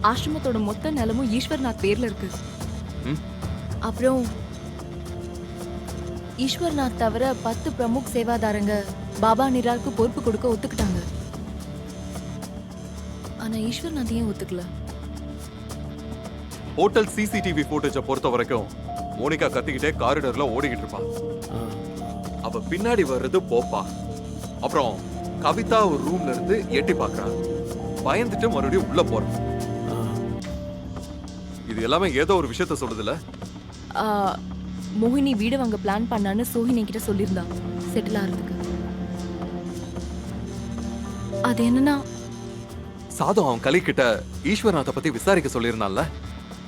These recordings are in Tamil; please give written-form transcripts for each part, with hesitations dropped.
ஆசிரமத்தோட மொத்த நிலமும் ஈஸ்வர்நாத் பேர்ல இருக்கு. ம்? அப்புறம் ஈஸ்வர்நாத் தவிர 10 பிரமுக் சேவாதாரங்க பாபா நிராருக்கு பொறுப்பு கொடுக்க ஒத்துக்கிட்டாங்க. ஆனா ஈஸ்வர்நாத் ஏன் ஒத்துக்கல? ஹோட்டல் சிசிடிவி ஃபுட்டேஜை பொறுத்த வரைக்கும் மோனிகா கத்திக்கிட்டே காரிடர்ல ஓடிக்கிட்டு இருப்பா. அவ பின்னாடி வர்றது போப்பா. அப்புறம் கவிதா ஒரு ரூம்ல இருந்து எட்டி பாக்குறா. பயந்துட்டு மறுபடியும் உள்ள போறான். இது எல்லாமே ஏதோ ஒரு விஷயத்த சொல்லுதுல. ஆ, மோகினி வீடு வாங்க பிளான் பண்ணான்னு சோஹினி கிட்ட சொல்லியிருந்தா செட்டில் ஆகிறதுக்கு. அது என்னன்னா சாதம் அவன் கலி கிட்ட ஈஸ்வரநாத்தை பத்தி விசாரிக்க சொல்லியிருந்தான்ல.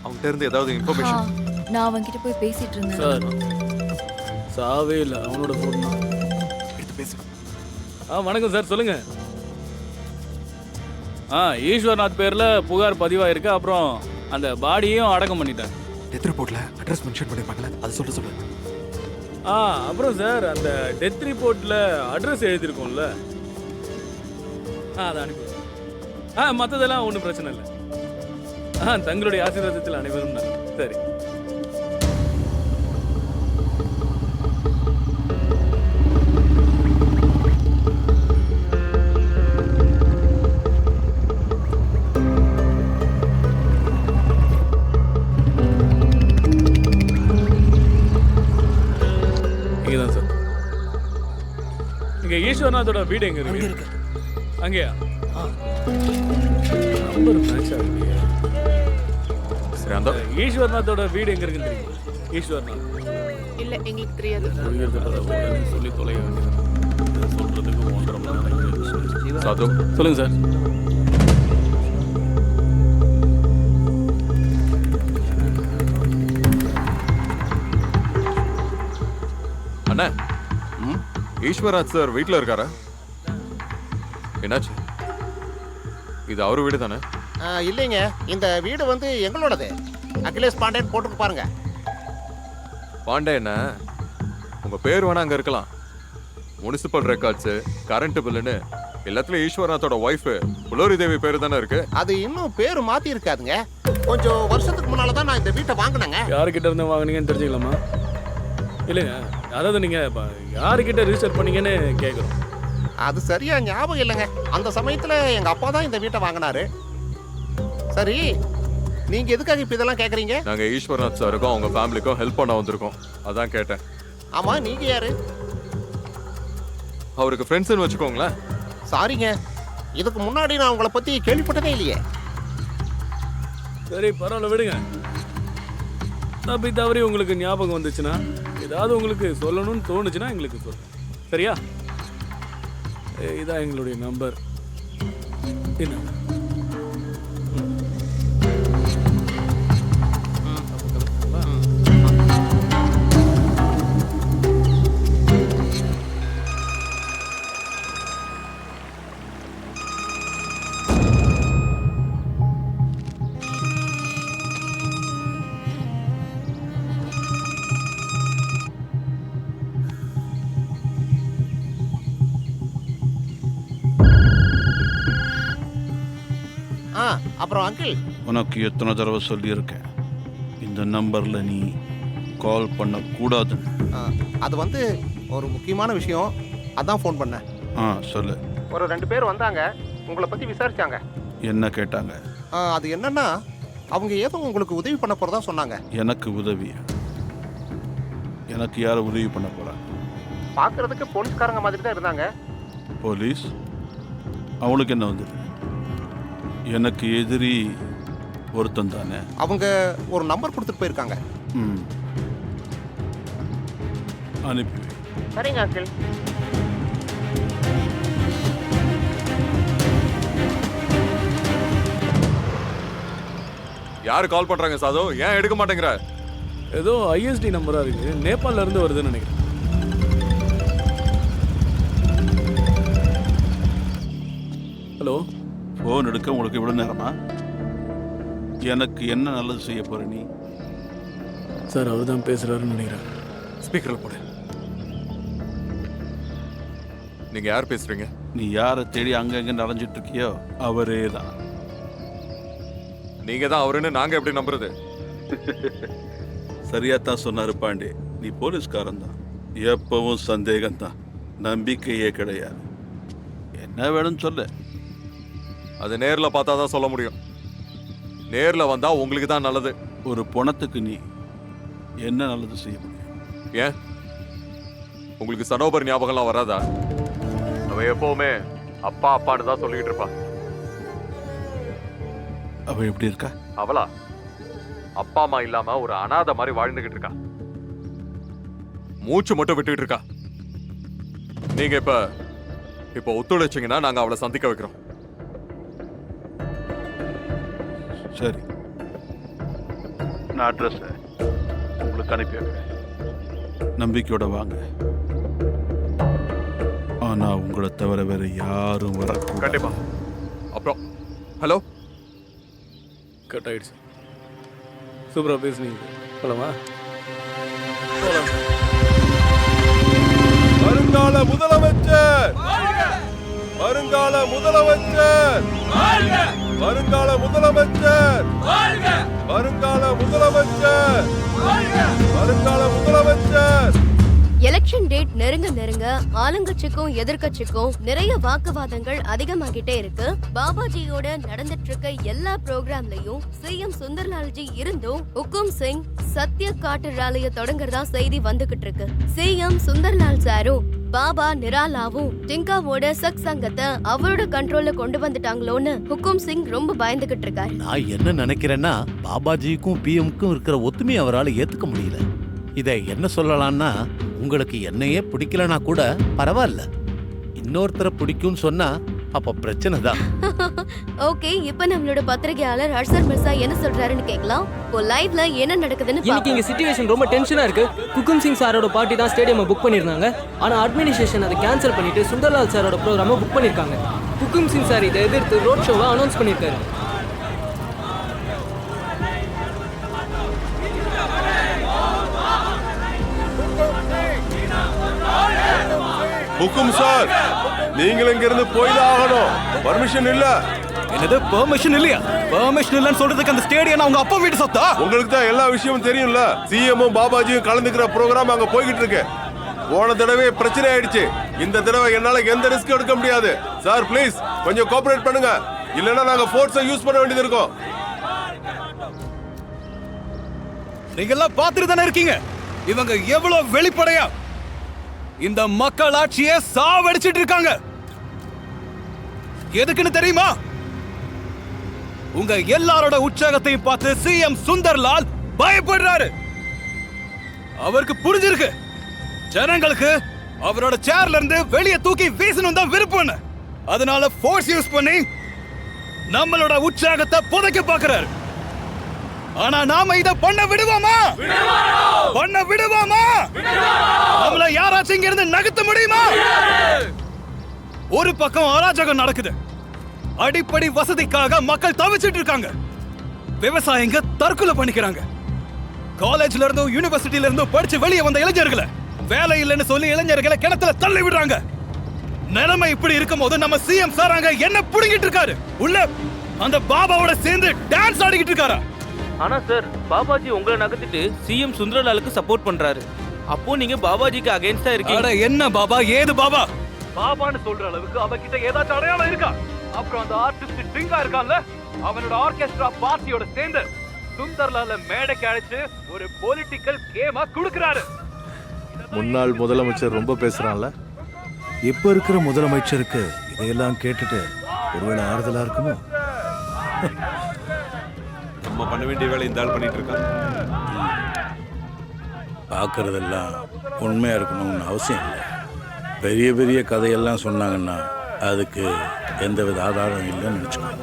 அவன்கிட்ட இருந்து ஏதாவது இன்ஃபர்மேஷன்? நான் அவன்கிட்ட போய் பேசிட்டு இருந்தேன். சார் சாவே இல்லை, அவனோட ஃபோன் தான். எடுத்து பேசு. வணக்கம் சார், சொல்லுங்க. ஈஸ்வர்நாத் பேர்ல புகார் பதிவாயிருக்கு. அப்புறம் அந்த பாடியையும் அடக்கம் பண்ணிட்டாங்க. டெத் ரிப்போர்ட்ல அட்ரஸ் மென்ஷன் பண்ணிருப்பாங்கல, அது சொல்லு. அப்புறம் சார் அந்த டெத் ரிப்போர்ட்ல அட்ரஸ் எழுதியிருக்கோம்ல, அதை அனுப்பி. மற்றதெல்லாம் ஒன்றும் பிரச்சனை இல்லை. தங்களுடைய ஆசீர்வாதத்தில் அனைவரும் நல்லா. சரி. இங்கதான் சார். இங்க ஈஸ்வரநாதோட வீடு எங்க இருக்கு? அங்கேயா? நம்பர் மேட்ச் ஆகுது. சரி, அந்த ஈஸ்வர்நாத்தோட வீடு எங்க இருக்குன்னு தெரியுமா? ஈஸ்வர்நாத் இல்ல, எங்களுக்கு தெரியாது. சொல்லி தொலைய வேண்டியது. சொல்றதுக்கு 1.5 மணி நேரம். சாது, சொல்லுங்க சார். அண்ணா, ஈஸ்வரநாத் சார் வீட்ல இருக்காரா? என்னாச்சு? இது அவரு வீடு தானே? இல்லைங்க, இந்த வீடு வந்து எங்களோடது. அகிலேஷ் பாண்டேன்னு போட்டு பாருங்க. பாண்டே என்ன? உங்க பேர் வேணா அங்க இருக்கலாம். முனிசிபல் ரெக்கார்ட்ஸ், கரண்ட் பில்லுன்னு எல்லாத்துலயும் ஈஸ்வரநாத்தோட ஒய்ஃப் புலோரி தேவி பேரு தானே இருக்கு. அது இன்னும் பேரு மாத்தி இருக்காதுங்க. கொஞ்சம் வருஷத்துக்கு முன்னால தான் நான் இந்த வீட்டை வாங்கினேங்க. யாருக்கிட்ட இருந்து வாங்குனீங்கன்னு தெரிஞ்சுக்கலாமா? இல்லைங்க, அதாவது நீங்க யாருக்கிட்ட ரிஜிஸ்டர் பண்ணீங்கன்னு கேட்குறோம். அது சரியா ஞாபகம் இல்லைங்க. அந்த சமயத்துல எங்க அப்பா தான் இந்த வீட்டை வாங்கினாரு. சரி, நீங்க எதுக்காக இப்ப இதெல்லாம் கேக்குறீங்க? நாங்க ஈஸ்வரநாத் சாருக்கும் அவங்க ஃபேமிலிக்கும் ஹெல்ப் பண்ண வந்திருக்கோம், அதான் கேட்டேன். ஆமா, நீங்க யாரு? அவருக்கு ஃப்ரெண்ட்ஸ்னு வச்சுக்கோங்களேன். சாரிங்க, இதுக்கு முன்னாடி நான் உங்களை பத்தி கேள்விப்பட்டதே இல்லையே. சரி, பரவாயில்ல, விடுங்க. தப்பி தவறி உங்களுக்கு ஞாபகம் வந்துச்சுன்னா, ஏதாவது உங்களுக்கு சொல்லணும்னு தோணுச்சுன்னா எங்களுக்கு சொல்லுங்க. சரியா? இதான் எங்களுடைய நம்பர். என்ன? அப்புறம் அங்கிள், உனக்கு எத்தனை தடவை சொல்லியிருக்கேன், இந்த நம்பரில் நீ கால் பண்ணக்கூடாதுன்னு. அது வந்து ஒரு முக்கியமான விஷயம், அதான் ஃபோன் பண்ணேன். சொல்லு. ஒரு 2 பேர் வந்தாங்க, உங்களை பத்தி விசாரிச்சாங்க. என்ன கேட்டாங்க? அது என்னன்னா, அவங்க ஏதோ உங்களுக்கு உதவி பண்ண போறதா சொன்னாங்க. எனக்கு உதவி? எனக்கு யார் உதவி பண்ண போறா? பார்க்கறதுக்கு போலீஸ்காரங்க மாதிரி தான் இருந்தாங்க. போலீஸ்? அவனுக்கு என்ன வந்தது? எனக்கு எதிரி ஒருத்தன் தானே. அவங்க ஒரு நம்பர் கொடுத்துட்டு போயிருக்காங்க. அனுப்பி. சரிங்க அங்கிள். யாரு கால் பண்றாங்க சாது? ஏன் எடுக்க மாட்டேங்கிற? ஏதோ ஐஎஸ்டி நம்பரா இருக்கு, நேபாளில இருந்து வருதுன்னு நினைக்கிறேன். ஹலோ, ஃபோன் எடுக்க உங்களுக்கு இவ்வளோ நேரமா? எனக்கு என்ன நல்லது செய்ய போற நீ? சார், அவர் தான் பேசுறாருன்னு நினைக்கிறேன். ஸ்பீக்கர்ல போடு. நீங்க யார் பேசுறீங்க? நீ யாரை தேடி அங்கங்க நடந்துட்டு இருக்கியோ அவரே தான். நீங்க தான் அவருன்னு நாங்க எப்படி நம்புறது? சரியா தான் சொன்னாரு பாண்டே. நீ போலீஸ்காரன் தான், எப்பவும் சந்தேகம் தான், நம்பிக்கையே கிடையாது. என்ன வேணும்னு சொல்லு. அது நேர்ல பார்த்தா தான் சொல்ல முடியும். நேர்ல வந்தா உங்களுக்கு தான் நல்லது. ஒரு பணத்துக்கு நீ என்ன நல்லது செய்ய முடியும்? ஏன் உங்களுக்கு சனோபர் ஞாபகம்லாம் வராதா? அவ எப்பவுமே அப்பா அப்பான்னு தான் சொல்லிக்கிட்டு இருப்பா. அவ எப்படி இருக்கா? அவளா அப்பா அம்மா இல்லாம ஒரு அனாதை மாதிரி வாழ்ந்துகிட்டு இருக்கா. மூச்சு மட்டும் விட்டுக்கிட்டு இருக்கா. நீங்க இப்ப ஒத்துழைச்சீங்கன்னா நாங்க அவளை சந்திக்க வைக்கிறோம். சரி, நான் அட்ரஸ் உங்களுக்கு அனுப்பி வைக்கிறேன். நம்பிக்கையோட வாங்க. ஆனா உங்களை தவிர வேற யாரும் வர கண்டிப்பா. அப்புறம் ஹலோ, கட் ஆயிடுச்சு. சூப்பரா பேசுனீங்க. போலாமா? வருங்கால முதலமைச்சர், வருங்கால முதலமைச்சர், வருங்கால முதலமைச்சர், வருங்கால முதலமைச்சர், வருங்கால முதலமைச்சர். எலெக்ஷன் டேட் நெருங்க நெருங்க ஆளுங்கட்சிக்கும் எதிர்க்கட்சிக்கும் நிறைய வாக்குவாதங்கள் அதிகமாகிட்டே இருக்கு. பாபாஜியோட நடந்துட்டு இருக்க எல்லா ப்ரோக்ராம்லயும் சிஎம் சுந்தர்லால்ஜி இருந்தும் ஹுக்கும் சிங் சத்ய காட்டு ராலிய தொடங்குறதா செய்தி வந்துகிட்டு இருக்கு. சிஎம் சுந்தர்லால் சாரும் பாபா நிராலாவும் டிங்காவோட சக் சங்கத்தை அவரோட கண்ட்ரோல்ல கொண்டு வந்துட்டாங்களோன்னு ஹுக்கும் சிங் ரொம்ப பயந்துகிட்டு இருக்காரு. நான் என்ன நினைக்கிறேன்னா, பாபாஜிக்கும் பிஎம்க்கும் இருக்கிற ஒத்துமையை அவரால் ஏத்துக்க முடியல. இதை என்ன சொல்லலாம்னா, உங்களுக்கு என்னையே பிடிக்கலனா கூட பரவாயில்ல, இன்னொருத்தரை பிடிக்கும்னு சொன்னா அப்ப பிரச்சனை தான். ஓகே, இப்ப நம்மளோட பத்திரிகையாளர் ஹர்ஷர் மிர்சா என்ன சொல்றாருன்னு கேட்கலாம். இப்போ லைவ்ல என்ன நடக்குதுன்னு இன்னைக்கு இங்க சிச்சுவேஷன் ரொம்ப டென்ஷனா இருக்கு. குக்கும் சிங் சாரோட பார்ட்டி தான் ஸ்டேடியம் புக் பண்ணிருந்தாங்க. ஆனா அட்மினிஸ்ட்ரேஷன் அதை கேன்சல் பண்ணிட்டு சுந்தர்லால் சாரோட ப்ரோக்ராம புக் பண்ணிருக்காங்க. குக்கும் சிங் சார் இதை எதிர்த்து ரோட் ஷோவை அனௌன்ஸ் பண்ணிருக்காரு. ஹுக்கும் சார், நீங்கள் இங்க இருந்து போய்தான் ஆகணும். பர்மிஷன் இல்ல. என்னது பெர்மிஷன் இல்லையா? பெர்மிஷன் இல்லன்னு சொல்றதுக்கு அந்த ஸ்டேடியம் அவங்க அப்பா வீட்டு சொத்தா? உங்களுக்கு தான் எல்லா விஷயமும் தெரியும்ல. சிஎம்மும் பாபாஜியும் கலந்துக்கிற ப்ரோக்ராம் அங்க போய்கிட்டு இருக்கு. போன தடவை பிரச்சனை ஆயிடுச்சு. இந்த தடவை என்னால எந்த ரிஸ்க் எடுக்க முடியாது. சார் ப்ளீஸ் கொஞ்சம் கோஆபரேட் பண்ணுங்க, இல்லைன்னா நாங்க ஃபோர்ஸை யூஸ் பண்ண வேண்டியது இருக்கும். நீங்க எல்லாம் பாத்துட்டு தானே இருக்கீங்க இவங்க எவ்வளவு வெளிப்படையா இந்த மக்கள் ஆட்சியை சாவடிச்சிட்டு இருக்காங்க. எதுக்குன்னு தெரியுமா? உங்க எல்லாரோட உற்சாகத்தையும் பார்த்து சிஎம் சுந்தர்லால் பயப்படுறாரு. அவருக்கு புரிஞ்சிருக்கு ஜனங்களுக்கு அவரோட சேர்ல இருந்து வெளியே தூக்கி வீசணும் தான் விருப்பம். அதனால ஃபோர்ஸ் யூஸ் பண்ணி நம்மளோட உற்சாகத்தை புதைக்க பார்க்கறாரு. ஆனா நாம இத பண்ண விடுவோமா? பண்ண விடுவோமா? நம்மள யாராச்சும் இங்க இருந்து நகர்த்த முடியுமா? ஒரு பக்கம் அராஜகம் நடக்குது. அடிப்படை வசதிக்காக மக்கள் தவிச்சிட்டு இருக்காங்க. விவசாயிங்க தற்கொலை பண்ணிக்கிறாங்க. காலேஜ்ல இருந்தும் யூனிவர்சிட்டில இருந்தும் படிச்சு வெளியே வந்த இளைஞர்களை வேலை இல்லைன்னு சொல்லி இளைஞர்களை கிணத்துல தள்ளி விடுறாங்க. நிலைமை இப்படி இருக்கும் போது நம்ம சிஎம் சார் அங்க என்ன புடுங்கிட்டு இருக்காரு? உள்ள அந்த பாபாவோட சேர்ந்து டான்ஸ் ஆடிக்கிட்டு இருக்காரா? ஆனா சார், பாபாஜி உங்களை நகர்த்திட்டு சிஎம் சுந்தரலாலுக்கு சப்போர்ட் பண்றாரு. அப்போ நீங்க பாபாஜிக்கு அகைன்ஸ்டா இருக்கீங்க. என்ன பாபா, ஏது பாபா? பாபான்னு சொல்ற அளவுக்கு அவகிட்ட ஏதாச்சும் அடையாளம் இருக்கா? அப்புறம் அந்த ஆர்டிஸ்ட் டிங்கா இருக்கான்ல, அவனோட ஆர்கெஸ்ட்ரா பார்ட்டியோட சேர்ந்து சுந்தர்லால மேடைக்கு அழைச்சு ஒரு பொலிட்டிக்கல் கேமா குடுக்குறாரு. முன்னாள் முதலமைச்சர் ரொம்ப பேசுறான்ல. இப்ப இருக்கிற முதலமைச்சருக்கு இதையெல்லாம் கேட்டுட்டு ஒருவேளை ஆறுதலா இருக்குமோ? நம்ம பண்ண வேண்டிய வேலை இந்த ஆள் பண்ணிட்டு இருக்கான். பார்க்கறதெல்லாம் உண்மையாக இருக்கணும்னு அவசியம் இல்லை. பெரிய பெரிய கதையெல்லாம் சொன்னாங்கன்னா அதுக்கு எந்தவித ஆதாரம் இல்லைன்னு நினச்சிக்கோங்க.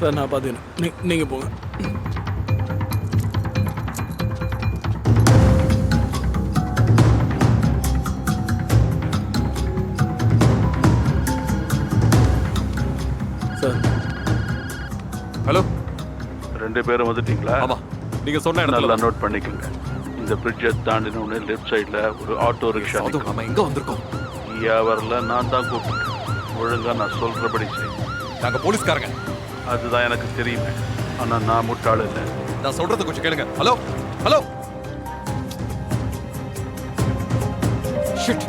சார் நான் பார்த்துக்கிறேன், நீங்க போங்க. Sir hello. 2 பேரும் வந்துட்டீங்களா? ஆமா. நீங்க சொன்ன நல்லா இடத்துல நோட் பண்ணிக்கோங்க. இந்த பிரிட்ஜை தாண்டினோடனே லெஃப்ட் சைடில் ஒரு ஆட்டோ ரிக்ஷா சாது, நிற்கும். நம்ம எங்க வந்திருக்கோம்? நீயா வரல, நான் தான் கூப்பிட்டேன். ஒழுங்கா நான் சொல்றபடி செய். நாங்க போலீஸ்காரங்க. அதுதான் எனக்கு தெரியுமே. ஆனா நான் முட்டாள் இல்லை. நான் சொல்றத கொஞ்சம் கேளுங்க. Hello hello. ஷிட்.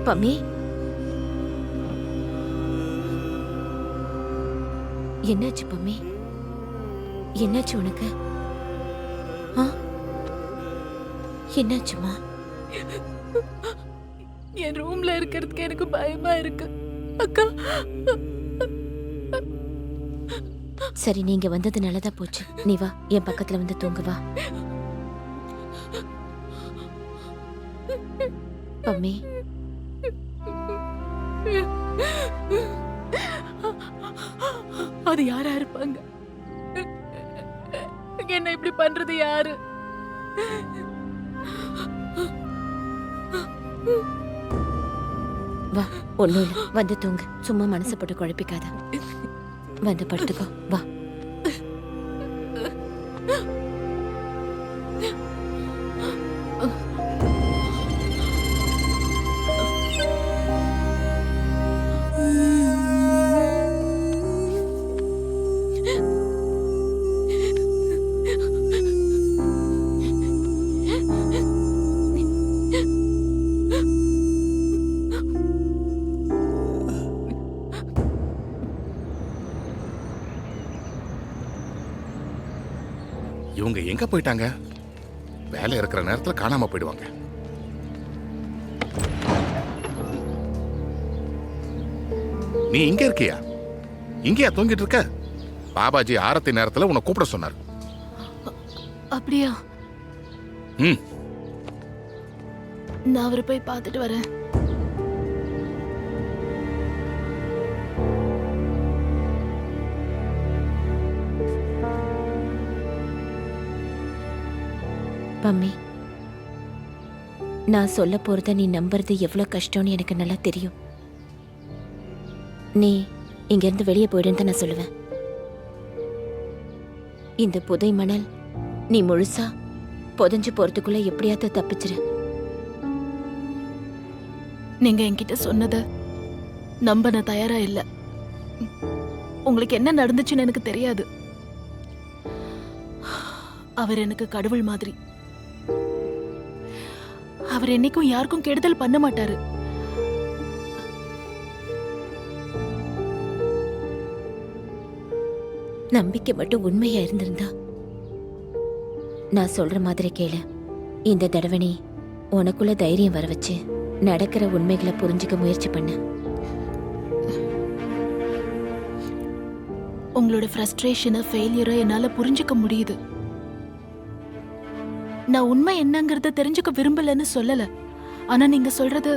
பம்மி, என்னாச்சு பம்மி? என்னாச்சு உனக்கு? என்னாச்சுமா? என் ரூம்ல இருக்கிறதுக்கு எனக்கு பயமா இருக்கு அக்கா. சரி, நீங்க வந்தது நல்லதா போச்சு. நீ வா, என் பக்கத்துல வந்து தூங்க வா. பம்மி, அது யாரா இருப்பாங்க? என்ன இப்படி பண்றது யாரு? வா, ஒண்ணும் இல்ல, வந்து தூங்கு. சும்மா மனசை போட்டு குழப்பிக்காத. வந்து படுத்துக்கோ, வா. இவங்க எங்க போயிட்டாங்க? வேலை இருக்கிற நேரத்துல காணாம போயிடுவாங்க. நீ இங்க இருக்கியா? இங்கேயா தூங்கிட்டு இருக்க? பாபாஜி ஆரத்தி நேரத்துல உன்னை கூப்பிட சொன்னார். அப்படியா? ம், நான் அவரை போய் பார்த்துட்டு வரேன். பம்மி, நான் சொல்ல போறத நீ நம்புறது எவ்வளவு கஷ்டம்னு எனக்கு நல்லா தெரியும். நீ இங்க இருந்து வெளியே போயிடுன்னு தான் நான் சொல்லுவேன். இந்த புதை மணல் நீ முழுசா புதைஞ்சு போறதுக்குள்ள எப்படியாவது தப்பிச்சிரு. நீங்க என்கிட்ட சொன்னத நம்ப நான் தயாரா இல்ல. உங்களுக்கு என்ன நடந்துச்சுன்னு எனக்கு தெரியாது. அவர் எனக்கு கடவுள் மாதிரி. அவர் என்னைக்கும் யாருக்கும் கெடுதல் பண்ண மாட்டாரு. நம்பிக்கை மட்டும் உண்மையா இருந்திருந்தா நான் சொல்ற மாதிரி கேளு. இந்த தடவை நீ உனக்குள்ள தைரியம் வர வச்சு நடக்கிற உண்மைகளை புரிஞ்சுக்க முயற்சி பண்ணு. உங்களோட ஃப்ரஸ்ட்ரேஷனை ஃபெயிலியரை என்னால புரிஞ்சுக்க முடியுது. நான் உண்மை என்னங்கறத தெரிஞ்சுக்க விரும்பலன்னு சொல்லல. ஆனா நீங்க சொல்றது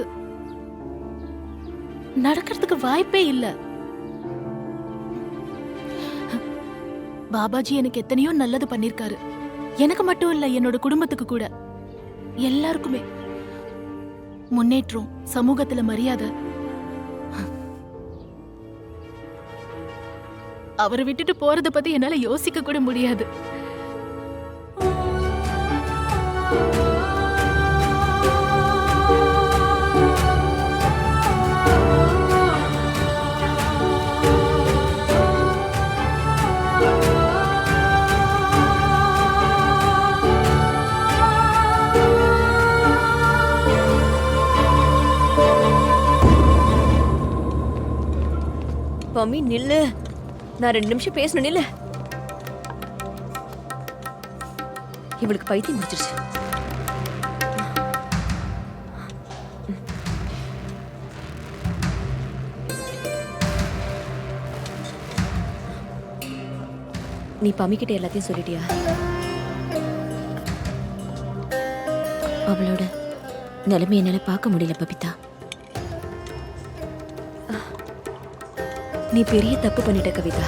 நடக்கிறதுக்கு வாய்ப்பே இல்ல. பாபாஜி எனக்கு எத்தனையோ நல்லது பண்ணிருக்காரு. எனக்கு மட்டும் இல்ல, என்னோட குடும்பத்துக்கு கூட, எல்லாருக்குமே. முன்னேற்றம், சமூகத்துல மரியாதை. அவரை விட்டுட்டு போறத பத்தி என்னால யோசிக்க கூட முடியாது. பம்மி நில்லு, நான் 2 நிமிஷம் பேசணும் நில்லு. இவளுக்கு பைத்தியம் முடிச்சிருச்சு. நீ பம்மிக்கிட்ட எல்லாத்தையும் சொல்லிட்டியா? அவளோட நிலைமை என்னால பார்க்க முடியல பபிதா. நீ பெரிய தப்பு பண்ணிட்ட கவிதா.